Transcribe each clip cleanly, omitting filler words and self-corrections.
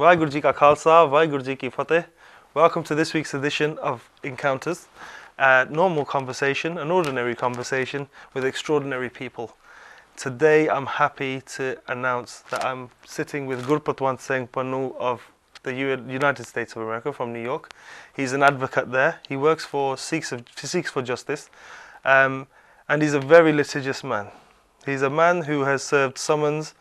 Vaheguru Ji Ka Khalsa, Vaheguru Ji Ki Fateh. Welcome to this week's edition of Encounters, a normal conversation, an ordinary conversation with extraordinary people. Today I'm happy to announce that I'm sitting with Gurpatwant Singh of the United States of America from New York. He's an advocate there. He works for Sikhs for Justice, and he's a very litigious man. He's a man who has served summons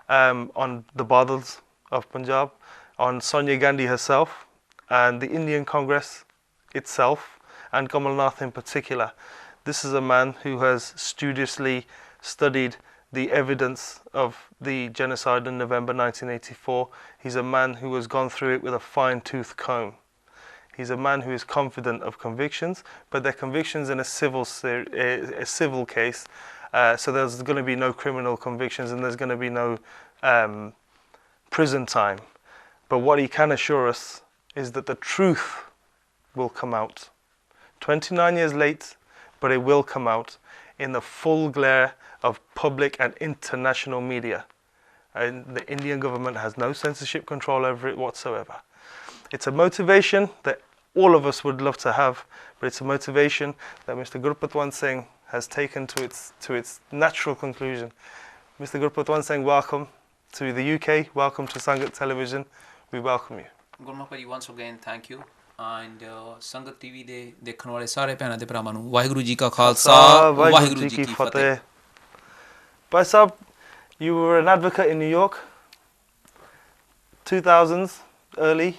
on the Badals of Punjab, on Sonia Gandhi herself, and the Indian Congress itself, and Kamal Nath in particular. This is a man who has studiously studied the evidence of the genocide in November 1984. He's a man who has gone through it with a fine-tooth comb. He's a man who is confident of convictions, but they're convictions in a civil case. So there's going to be no criminal convictions and there's going to be no prison time. But what he can assure us is that the truth will come out. 29 years late, but it will come out in the full glare of public and international media. And the Indian government has no censorship control over it whatsoever. It's a motivation that all of us would love to have, but it's a motivation that Mr. Gurpatwant Singh has taken to its natural conclusion. Mr. Gurpatwant Singh, welcome to the UK, welcome to Sangat Television. We welcome you. Gurmapari, once again, thank you. And Sangat TV de ਦੇਖਣ ਵਾਲੇ ਸਾਰੇ ਭੈਣਾਂ ਤੇ ਭਰਾਵਾਂ ਨੂੰ ਵਾਹਿਗੁਰੂ ਜੀ ਕਾ ਖਾਲਸਾ ਵਾਹਿਗੁਰੂ ਜੀ ਕੀ ਫਤਿਹ. Bhai Sahab, you were an advocate in New York, 2000s, early.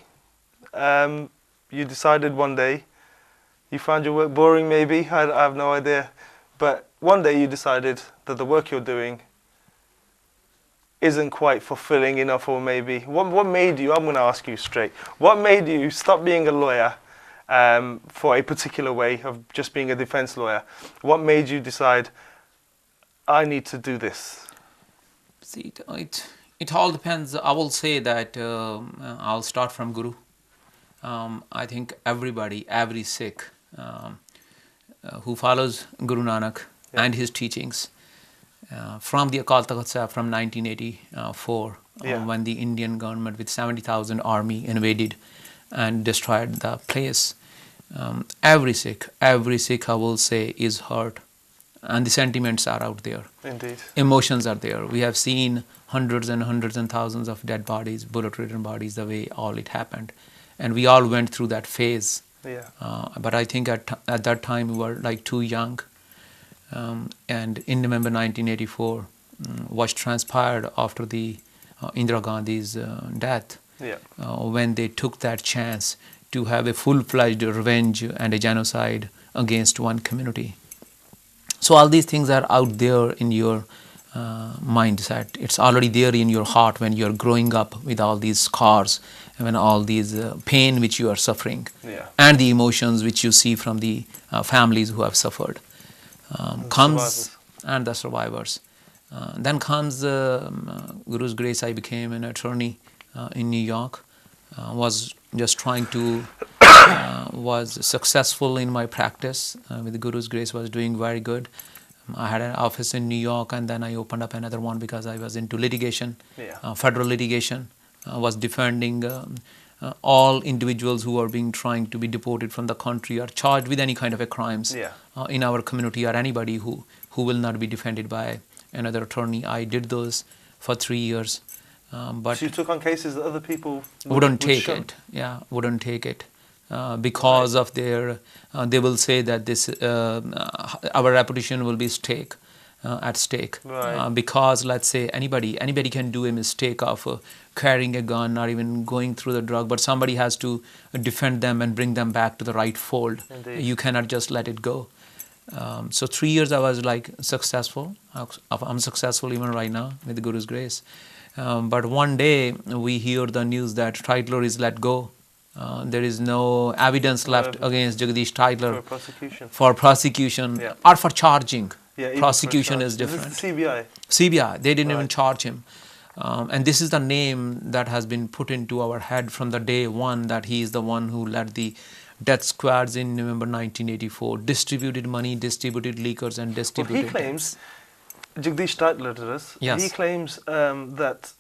You decided one day, you found your work boring maybe, I have no idea, but one day you decided that the work you're doing isn't quite fulfilling enough, or maybe, what made you, I'm going to ask you straight, what made you stop being a lawyer for a particular way of just being a defense lawyer? What made you decide, I need to do this? See, it all depends. I will say that I'll start from Guru. I think every Sikh who follows Guru Nanak and his teachings, from the Akal Takht Sahib from 1984, when the Indian government with 70,000 army invaded and destroyed the place, every Sikh I will say is hurt, and the sentiments are out there. Indeed. Emotions are there. We have seen hundreds and thousands of dead bodies, bullet-ridden bodies, the way all it happened. And we all went through that phase. But I think at that time we were like too young. And in November 1984, what transpired after the Indira Gandhi's death, when they took that chance to have a full-fledged revenge and a genocide against one community. So all these things are out there in your mindset. It's already there in your heart when you're growing up with all these scars and when all these pain which you are suffering and the emotions which you see from the families who have suffered. And the survivors. Then comes Guru's grace. I became an attorney in New York. Was just trying to was successful in my practice with the Guru's grace. Was doing very good. I had an office in New York, and then I opened up another one because I was into litigation, federal litigation. Was defending all individuals who are being trying to be deported from the country or charged with any kind of a crimes in our community, or anybody who will not be defended by another attorney. I did those for 3 years. But so you took on cases that other people wouldn't take it. Yeah, wouldn't take it because of their. They will say that this our reputation will be at stake. Because let's say anybody can do a mistake of carrying a gun or even going through the drug, but somebody has to defend them and bring them back to the right fold. Indeed. You cannot just let it go. So 3 years I was like successful. I'm successful even right now with the Guru's grace. But one day we hear the news that Titler is let go. There is no evidence left against Jagdish Titler for prosecution or for charging. Prosecution is different. This is the CBI, they didn't even charge him. And this is the name that has been put into our head from the day one, that he is the one who led the death squads in November 1984, distributed money, distributed liquors, and distributed... Well, he claims, Jagdish Titler did this, he claims that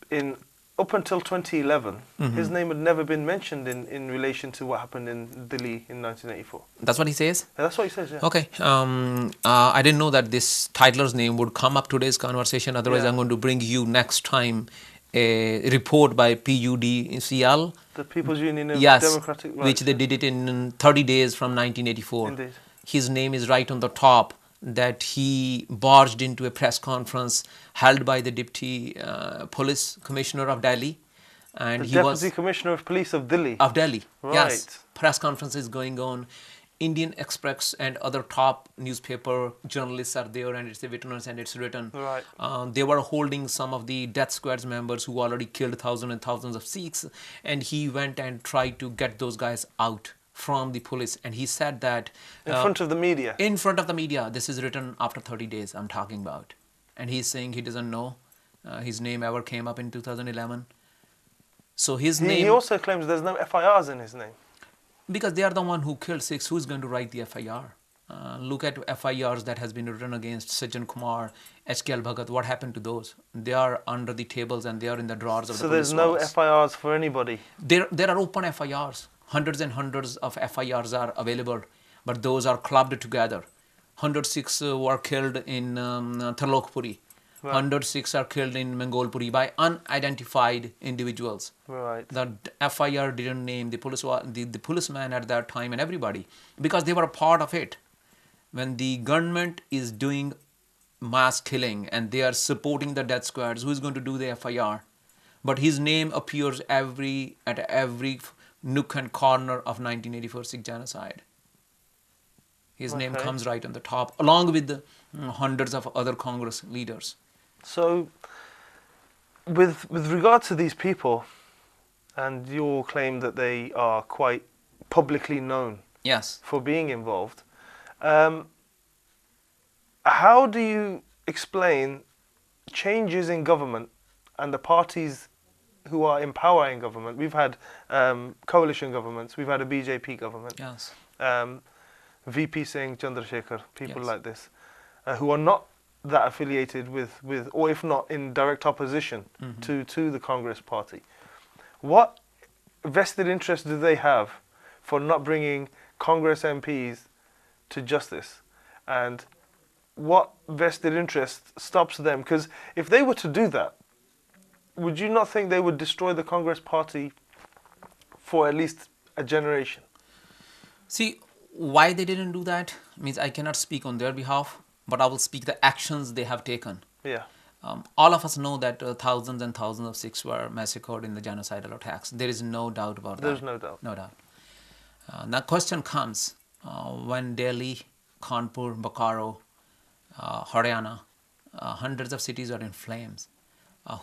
in up until 2011, his name had never been mentioned in relation to what happened in Delhi in 1984. That's what he says? That's what he says, yeah. Okay. I didn't know that this titler's name would come up today's conversation. Otherwise, Yeah. I'm going to bring you next time a report by PUDCL. The People's Union of Yes, Democratic Rights. which they did it in 30 days from 1984. Indeed. His name is right on the top, that he barged into a press conference held by the Deputy Police Commissioner of Delhi. And The he Deputy was Commissioner of Police of Delhi. of Delhi. Right. Yes. Press conference is going on. Indian Express and other top newspaper journalists are there, and it's a witness and it's written. Right. They were holding some of the death squads members who already killed thousands and thousands of Sikhs, and he went and tried to get those guys out from the police. And he said that In front of the media. in front of the media, this is written after 30 days I'm talking about, and he's saying he doesn't know his name ever came up in 2011. So his name, He also claims there's no FIRs in his name. because they are the one who killed Sikhs, who's going to write the FIR? Look at FIRs that has been written against Sajjan Kumar, HKL Bhagat. What happened to those? They are under the tables and they are in the drawers of the police. So there's no files. FIRs for anybody. There are open FIRs. Hundreds and hundreds of FIRs are available, but those are clubbed together. 106 were killed in Tharlokpuri. Right. 106 are killed in Mangolpuri by unidentified individuals. Right. The FIR didn't name the policeman at that time and everybody, because they were a part of it. When the government is doing mass killing and they are supporting the death squads, who is going to do the FIR? But his name appears at every nook and corner of 1984 Sikh genocide. His name comes right on the top, along with the hundreds of other Congress leaders. So, with regard to these people, and your claim that they are quite publicly known Yes. for being involved, how do you explain changes in government and the parties who are in power in government? We've had coalition governments, we've had a BJP government, Yes. VP Singh, Chandrasekhar, people Yes. like this, who are not that affiliated with, or if not in direct opposition to the Congress party. What vested interest do they have for not bringing Congress MPs to justice? And what vested interest stops them? Because if they were to do that, would you not think they would destroy the Congress party for at least a generation? See, why they didn't do that means I cannot speak on their behalf, but I will speak the actions they have taken. Yeah. All of us know that thousands and thousands of Sikhs were massacred in the genocidal attacks. There is no doubt about that. There's no doubt. No doubt. Now, question comes when Delhi, Kanpur, Bokaro, Haryana, hundreds of cities are in flames.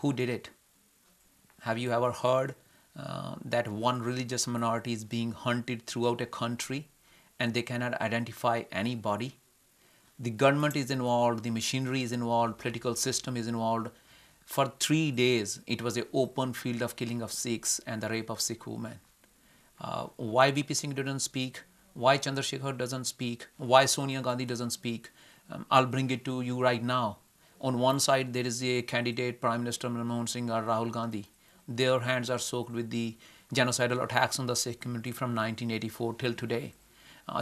Who did it? Have you ever heard that one religious minority is being hunted throughout a country and they cannot identify anybody? The government is involved, the machinery is involved, political system is involved. For 3 days, it was an open field of killing of Sikhs and the rape of Sikh women. Why VP Singh didn't speak? Why Chandrasekhar doesn't speak? Why Sonia Gandhi doesn't speak? I'll bring it to you right now. On one side, there is a candidate, Prime Minister Manmohan Singh or Rahul Gandhi. Their hands are soaked with the genocidal attacks on the Sikh community from 1984 till today.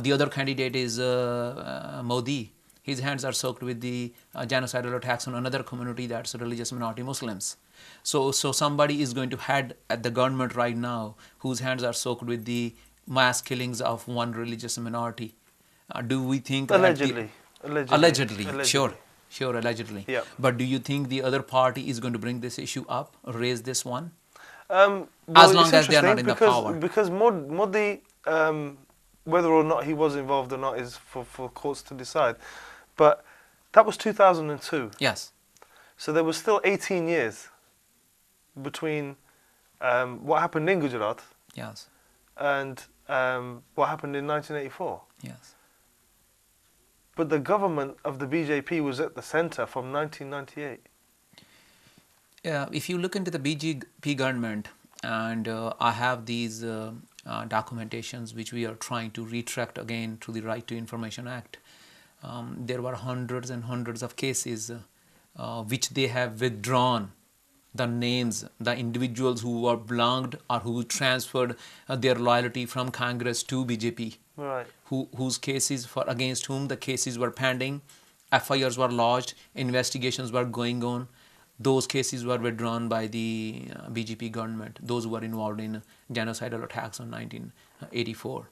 The other candidate is Modi. His hands are soaked with the genocidal attacks on another community, that's religious minority Muslims. So somebody is going to head at the government right now whose hands are soaked with the mass killings of one religious minority. Do we think Allegedly. Allegedly, sure, allegedly. Yeah. But do you think the other party is going to bring this issue up, raise this one? Well, as long as they are not in the because, power. Because Modi, whether or not he was involved or not is for courts to decide. But that was 2002. Yes. So there was still 18 years between what happened in Gujarat Yes. and what happened in 1984. Yes. But the government of the BJP was at the centre from 1998. If you look into the BJP government, and I have these documentations which we are trying to retract again through the Right to Information Act, there were hundreds and hundreds of cases which they have withdrawn the names, the individuals who were belonged or who transferred their loyalty from Congress to BJP, Right. whose cases for against whom the cases were pending, FIRs were lodged, investigations were going on. Those cases were withdrawn by the BJP government, those who were involved in genocidal attacks on 1984.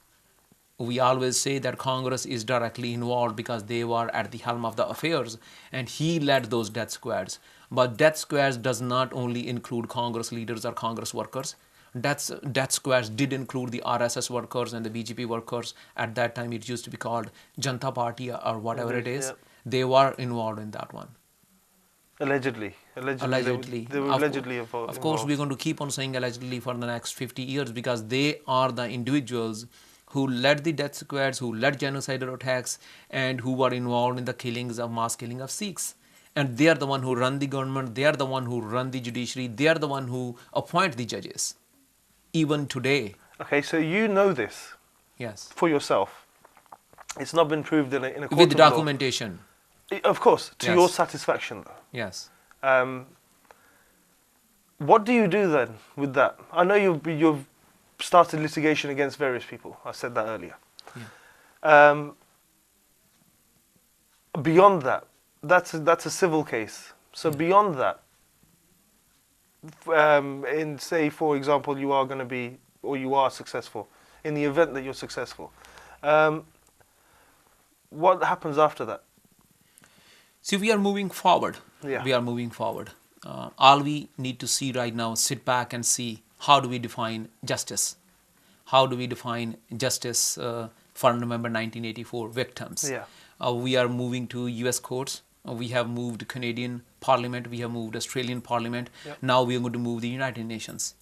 We always say that Congress is directly involved because they were at the helm of the affairs and he led those death squads. But death squads does not only include Congress leaders or Congress workers. Death squads did include the RSS workers and the BJP workers. At that time it used to be called Janata Party or whatever it is. Yep. They were involved in that one. Allegedly. They were allegedly involved. Of course, we're going to keep on saying allegedly for the next 50 years because they are the individuals who led the death squads, who led genocidal attacks, and who were involved in the mass killing of Sikhs. And they are the one who run the government, they are the one who run the judiciary, they are the one who appoint the judges. Even today. Okay, so you know this. Yes. For yourself. It's not been proved in a court with of documentation. Law. Of course, to Yes. your satisfaction though. Yes. What do you do then with that? I know you've started litigation against various people. I said that earlier. Yeah. Beyond that, that's a civil case. So beyond that, in say for example you are going to be or you are successful, in the event that you're successful, what happens after that? See, we are moving forward. Yeah. We are moving forward. All we need to see right now, sit back and see how do we define justice? How do we define justice for November 1984 victims? Yeah. We are moving to US courts. We have moved Canadian Parliament. We have moved Australian Parliament. Yep. Now we are going to move the United Nations.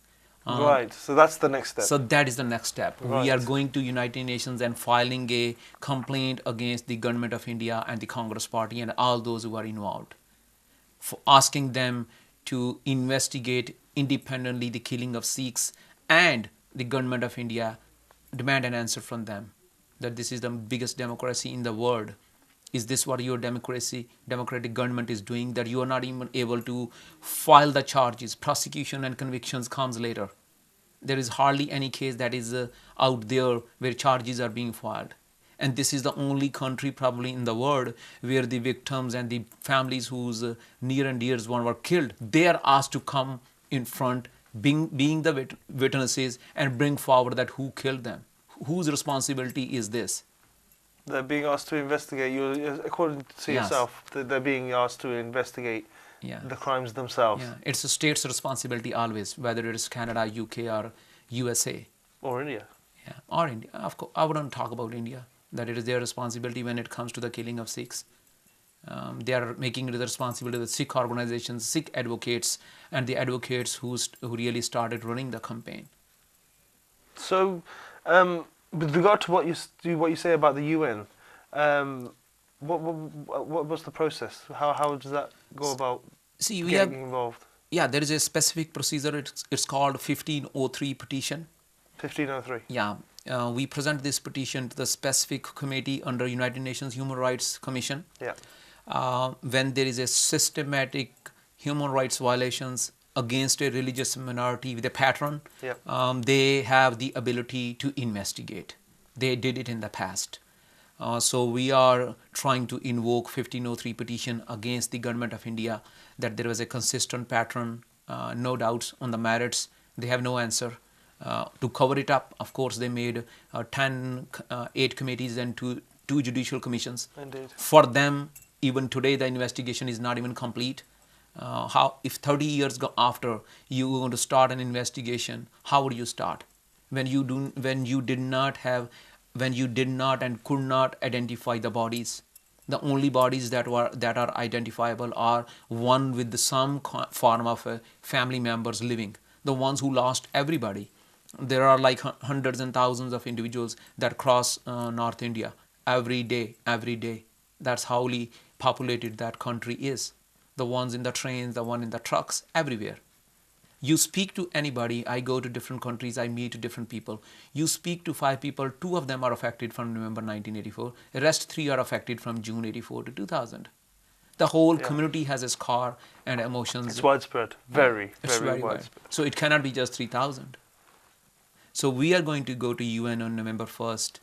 Right. So that's the next step. So that is the next step. Right. We are going to United Nations and filing a complaint against the government of India and the Congress Party and all those who are involved, for asking them to investigate independently the killing of Sikhs, and the government of India demand an answer from them that this is the biggest democracy in the world. Is this what your democratic government is doing, that you are not even able to file the charges? Prosecution and convictions comes later. There is hardly any case that is out there where charges are being filed. And this is the only country probably in the world where the victims and the families whose near and dear ones were killed, they are asked to come in front, being the witnesses, and bring forward that who killed them. Whose responsibility is this? They're being asked to investigate you, according to Yes. yourself. They're being asked to investigate Yeah. the crimes themselves, Yeah, it's a state's responsibility always, whether it is Canada, UK, or USA. or India. Yeah, or India. Of course, I wouldn't talk about India, that it is their responsibility when it comes to the killing of Sikhs. They are making it the responsibility of the Sikh organizations, Sikh advocates, and the advocates who really started running the campaign. So, with regard to what you say about the UN, what was the process? How does that go about See, we getting have, involved? yeah, there is a specific procedure. It's called 1503 petition. 1503. Yeah, we present this petition to the specific committee under United Nations Human Rights Commission. Yeah. When there is a systematic human rights violations against a religious minority with a pattern, Yep. they have the ability to investigate. They did it in the past. So we are trying to invoke 1503 petition against the government of India that there was a consistent pattern, no doubts on the merits. They have no answer. To cover it up, of course, they made 8 committees and two judicial commissions. Indeed. For them, even today, the investigation is not even complete. If 30 years after you are going to start an investigation, how would you start? When you did not and could not identify the bodies. The only bodies that are identifiable are one with some form of family members living. The ones who lost everybody. There are like hundreds and thousands of individuals that cross North India every day. That's how populated that country is. The ones in the trains, the one in the trucks, everywhere. You speak to anybody, I go to different countries, I meet different people. You speak to 5 people, 2 of them are affected from November 1984. The rest 3 are affected from June 84 to 2000. The whole community has a scar and emotions. It's widespread, very, it's very wide. widespread. So it cannot be just 3,000. So we are going to go to UN on November 1st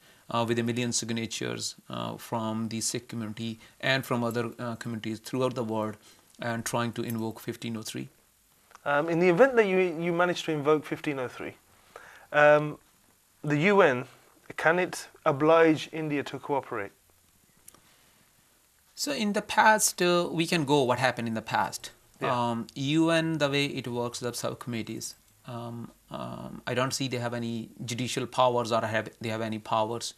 with 1 million signatures from the Sikh community and from other communities throughout the world, and trying to invoke 1503. In the event that you manage to invoke 1503, the UN, can it oblige India to cooperate? So in the past, we can go what happened in the past. UN, the way it works, the subcommittees, I don't see they have any judicial powers or they have any powers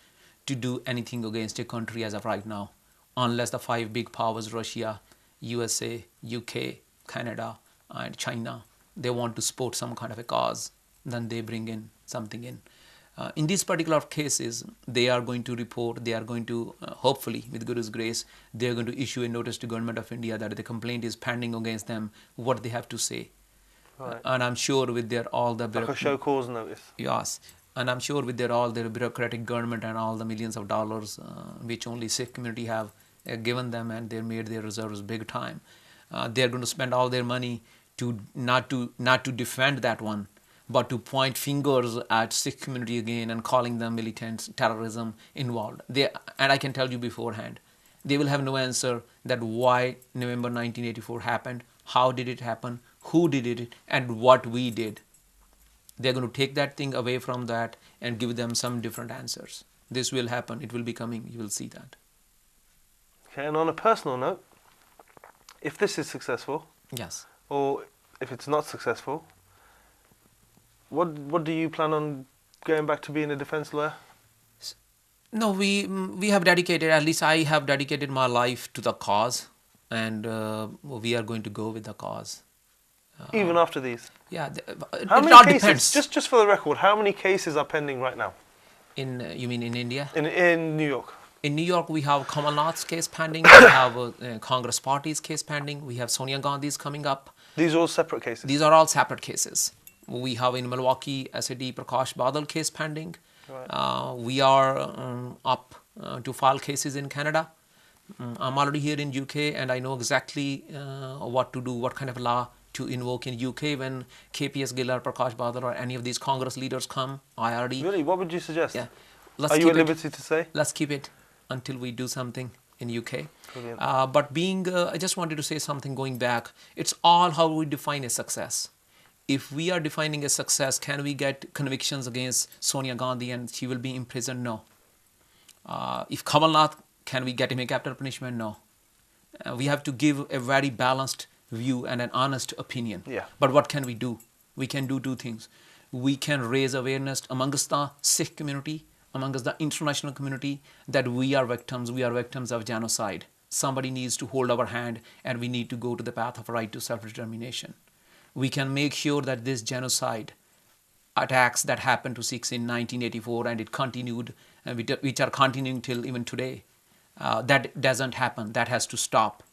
to do anything against a country as of right now, unless the 5 big powers, Russia, USA, UK, Canada, and China, they want to support some kind of a cause, then they bring in something in. In these particular cases, they are going to report, they are going to, hopefully, with Guru's grace, they are going to issue a notice to Government of India that the complaint is pending against them, what they have to say. Right. And I'm sure with their all the... Like a show cause notice. Yes. And I'm sure with their all their bureaucratic government and all the millions of dollars which only Sikh community have given them, and they made their reserves big time, they are going to spend all their money to not to defend that one, but to point fingers at Sikh community again and calling them militants, terrorism involved. And I can tell you beforehand, they will have no answer that why November 1984 happened, how did it happen, who did it, and what we did. They're going to take that thing away from that and give them some different answers. This will happen. It will be coming. You will see that. Okay, and on a personal note, if this is successful, yes, or if it's not successful, what do you plan on going back to being a defense lawyer? No, we have dedicated, at least I have dedicated my life to the cause, and we are going to go with the cause. Even after these? Yeah, how many cases? Depends. Just for the record, how many cases are pending right now? You mean in India? In New York. In New York, we have Kamal Nath's case pending. We have Congress Party's case pending. We have Sonia Gandhi's coming up. These are all separate cases? These are all separate cases. We have in Milwaukee SAD Prakash Badal case pending. Right. We are up to file cases in Canada. I'm already here in UK, and I know exactly what to do, what kind of law to invoke in UK when KPS Gill or Prakash Badal or any of these Congress leaders come. I already... Really? What would you suggest? Yeah. Are you at liberty to say? Let's keep it until we do something in UK. Brilliant. But I just wanted to say something going back. It's all how we define a success. If we are defining a success, can we get convictions against Sonia Gandhi and she will be imprisoned? No. If Kamal Nath, can we get him a capital punishment? No. We have to give a very balanced view and an honest opinion. Yeah. But what can we do? We can do 2 things. We can raise awareness amongst the Sikh community, amongst the international community, that we are victims of genocide. Somebody needs to hold our hand, and we need to go to the path of right to self-determination. We can make sure that this genocide attacks that happened to Sikhs in 1984 and it continued, which are continuing till even today, that doesn't happen. That has to stop.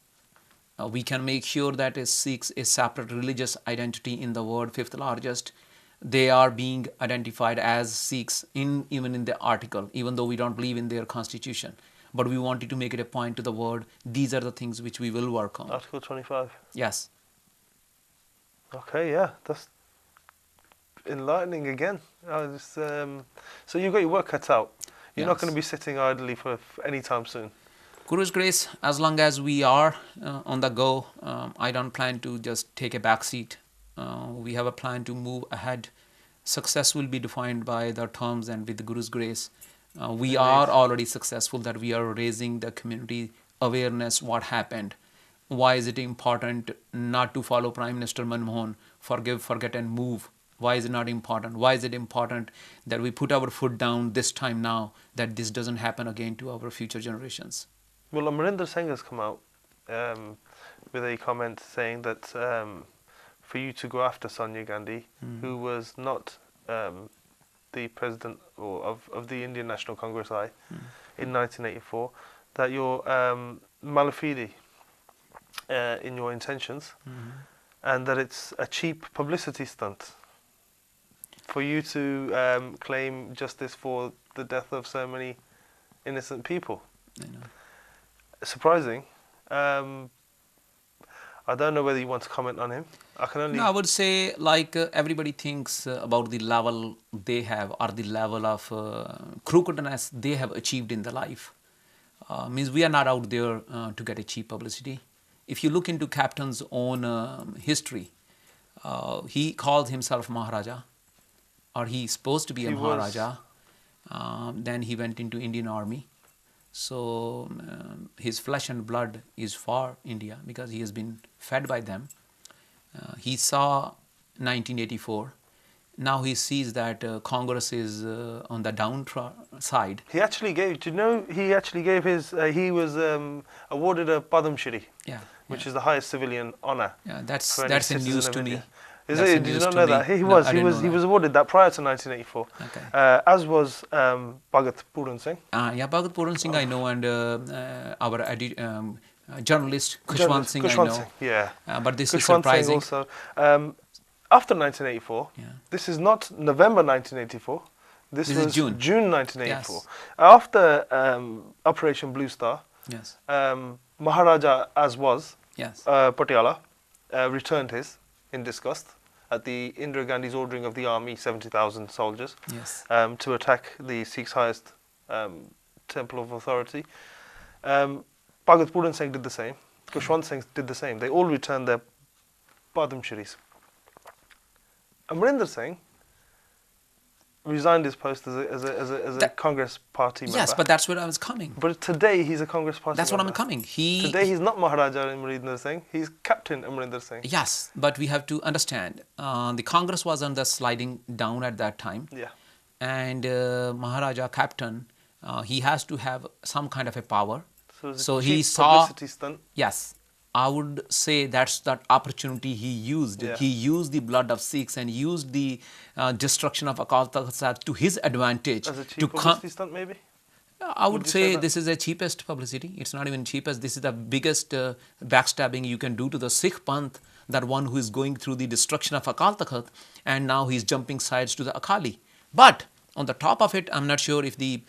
We can make sure that Sikhs is separate religious identity in the world, 5th largest. They are being identified as Sikhs even in the article, even though we don't believe in their constitution. But we wanted to make it a point to the world. These are the things which we will work on. Article 25? Yes. Okay, yeah, that's enlightening again. So you've got your work cut out. You're not going to be sitting idly for any time soon. Guru's grace, as long as we are on the go, I don't plan to just take a back seat. We have a plan to move ahead. Success will be defined by the terms, and with the Guru's grace, we are already successful, that we are raising the community awareness what happened. Why is it important not to follow Prime Minister Manmohan, forgive, forget and move? Why is it not important? Why is it important that we put our foot down this time now, that this doesn't happen again to our future generations? Well, Amarinder Singh has come out with a comment saying that for you to go after Sonia Gandhi, who was not the president of the Indian National Congress in 1984, that you're malafide in your intentions, and that it's a cheap publicity stunt for you to claim justice for the death of so many innocent people. I know. Surprising. I don't know whether you want to comment on him. I can only... No, I would say everybody thinks about the level they have or the level of crookedness they have achieved in their life. Means we are not out there to get a cheap publicity. If you look into Captain's own history, he calls himself Maharaja, or he's supposed to be a Maharaja. Then he went into Indian Army. So his flesh and blood is for India because he has been fed by them. He saw 1984. Now he sees that Congress is on the downside. He actually gave, do you know, he actually gave his, he was awarded a Padma Shri, which is the highest civilian honour. Yeah, that's a news to me. Is it? Did you not know that? He was awarded that prior to 1984. Okay. As was Bhagat Puran Singh. Yeah, Bhagat Puran Singh I know, and our journalist Gurpatwant Singh I know. Yeah. But this is surprising. Also, after 1984, this is not November 1984. This was June 1984. Yes. After Operation Blue Star, yes. Maharaja as was, yes. Patiala, returned his in disgust at the Indira Gandhi's ordering of the army, 70,000 soldiers, yes. To attack the Sikhs' highest temple of authority. Bhagat Puran Singh did the same. Gurpatwant Singh did the same. They all returned their Padma Shris. Amrinder Singh resigned his post as a Congress party member. Yes, but that's where I was coming. But today he's a Congress party member. That's what I'm coming. Today he's not Maharaja Amrinder Singh, he's Captain Amrinder Singh. Yes, but we have to understand, the Congress was on the sliding down at that time. Yeah. And Maharaja, Captain, he has to have some kind of a power. So he saw... publicity stunt. Yes. I would say that's that opportunity he used. Yeah. He used the blood of Sikhs and used the destruction of Akal Takht to his advantage. As a cheap publicity stunt, maybe? I would say this is the cheapest publicity. It's not even cheapest. This is the biggest backstabbing you can do to the Sikh Panth, that one who is going through the destruction of Akal Takht, and now he's jumping sides to the Akali. But on the top of it, I'm not sure if the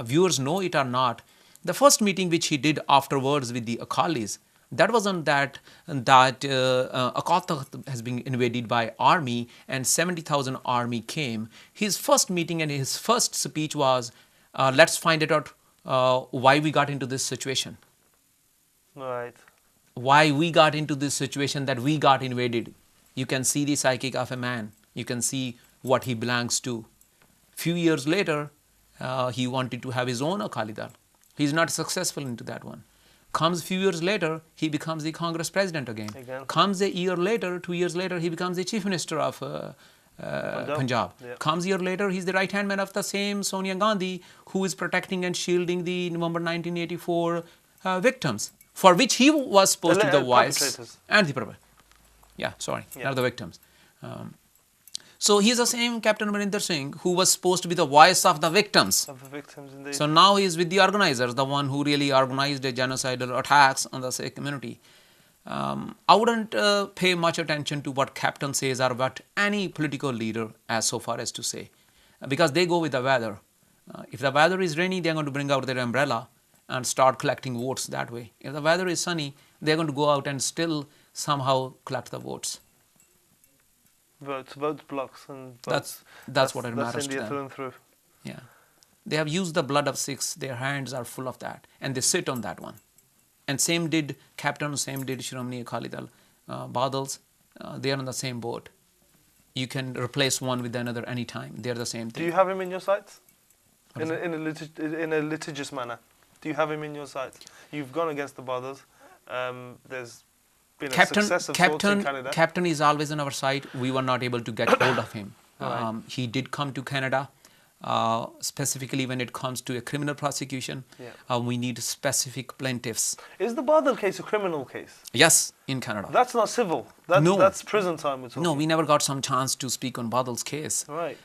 viewers know it or not, the first meeting which he did afterwards with the Akalis, that wasn't that Akal Takht has been invaded by army and 70,000 army came. His first meeting and his first speech was, let's find it out why we got into this situation. Right. Why we got into this situation that we got invaded. You can see the psychic of a man. You can see what he belongs to. Few years later, he wanted to have his own Akali Dal. He's not successful into that one. Comes few years later, he becomes the Congress president again. Comes a year later, 2 years later, he becomes the chief minister of Punjab. Yeah. Comes a year later, he's the right-hand man of the same Sonia Gandhi, who is protecting and shielding the November 1984 victims, for which he was supposed to be the voice. And the perpetrators. Not the victims. So he's the same Captain Amrinder Singh who was supposed to be the voice of the victims. Of the victims, indeed. So now he is with the organizers, the one who really organized the genocidal attacks on the Sikh community. I wouldn't pay much attention to what Captain says or what any political leader as so far as to say, because they go with the weather. If the weather is rainy, they're going to bring out their umbrella and start collecting votes that way. If the weather is sunny, they're going to go out and still somehow collect the votes. Votes blocks and votes. That's what it matters India to them. through and through. Yeah. They have used the blood of Sikhs. Their hands are full of that. And they sit on that one. And same did Captain, same did Shiromani Akali Dal. Badals, they are on the same boat. You can replace one with another anytime. They are the same thing. Do you have him in your sights? In a litigious manner. Do you have him in your sights? You've gone against the Badals. There's been a success of sorts in Canada. Captain is always on our side. We were not able to get hold of him. Right. He did come to Canada. Specifically when it comes to a criminal prosecution, we need specific plaintiffs. Is the Badal case a criminal case? Yes, in Canada. That's not civil. That's prison time. No, we never got some chance to speak on Badal's case. Right.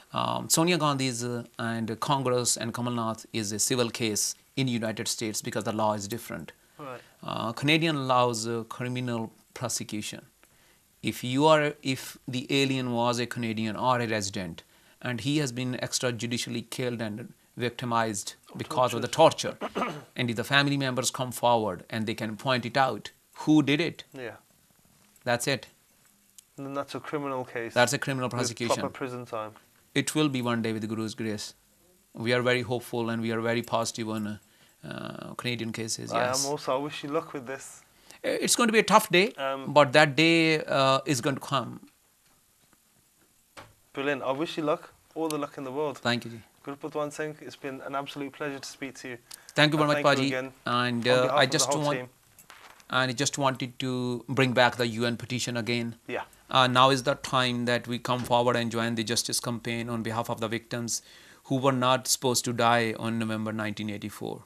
Sonia Gandhi's and Congress and Kamal Nath is a civil case in the United States because the law is different. Right. Canadian allows criminal prosecution. If the alien was a Canadian or a resident, and he has been extrajudicially killed and victimized because of the torture, and if the family members come forward and they can point it out, who did it? Yeah. That's it. then that's a criminal case. That's a criminal with prosecution. proper prison time. It will be one day with the Guru's grace. We are very hopeful and we are very positive on Canadian cases. Yes. I am also. I wish you luck with this. It's going to be a tough day, but that day is going to come. Brilliant. I wish you luck. All the luck in the world. Thank you, ji. Gurpatwant Singh, it's been an absolute pleasure to speak to you. Thank you very much, Thank you Paji. again And on behalf I of the just whole want, team. and I just wanted to bring back the UN petition again. Yeah. Now is the time that we come forward and join the justice campaign on behalf of the victims who were not supposed to die on November 1984.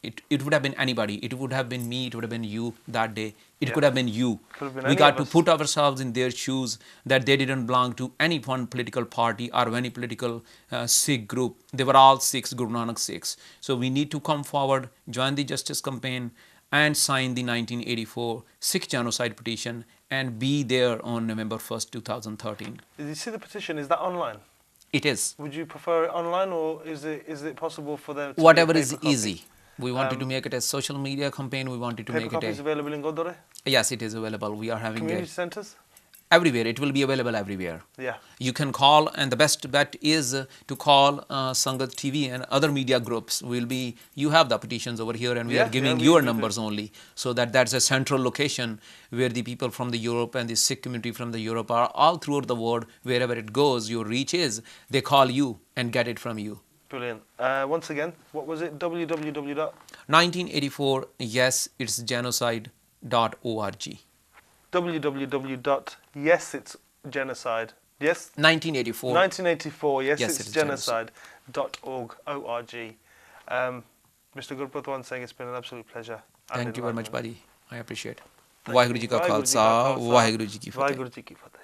It would have been anybody. It would have been me. It would have been you that day. It could have been you. Could have been We any got of to us. put ourselves in their shoes, that they didn't belong to any one political party or any political Sikh group. They were all Sikhs, Guru Nanak Sikhs. So we need to come forward, join the justice campaign and sign the 1984 Sikh genocide petition and be there on November 1st, 2013. Did you see the petition? Is that online? It is. Would you prefer it online, or is it possible for them to Whatever be a is paper copy? easy. We wanted to make it a social media campaign. We wanted to Paper make copies it available in Godore? yes, it is available. We are having Community it centres? everywhere. It will be available everywhere. Yeah. You can call, and the best bet is to call Sangat TV and other media groups. You have the petitions over here, and we Yeah, are giving yeah, your we do. numbers only, so that's a central location where the people from the Europe and the Sikh community from the Europe are all throughout the world. Wherever it goes, your reach is, they call you and get it from you. Brilliant. Once again, what was it? www. 1984, yes, it's genocide.org. www.yesitsgenocide. Yes? 1984. 1984, yes, Yes, it's it's genocide.org. Mr. Gurpatwant Singh, it's been an absolute pleasure. Thank you very much, buddy. I appreciate. Thank Waheguru you. Ji Ka Waheguru Ji Khalsa, Ka Khalsa, Waheguru Ji Ki Fateh. Waheguru Ji Ki Fateh.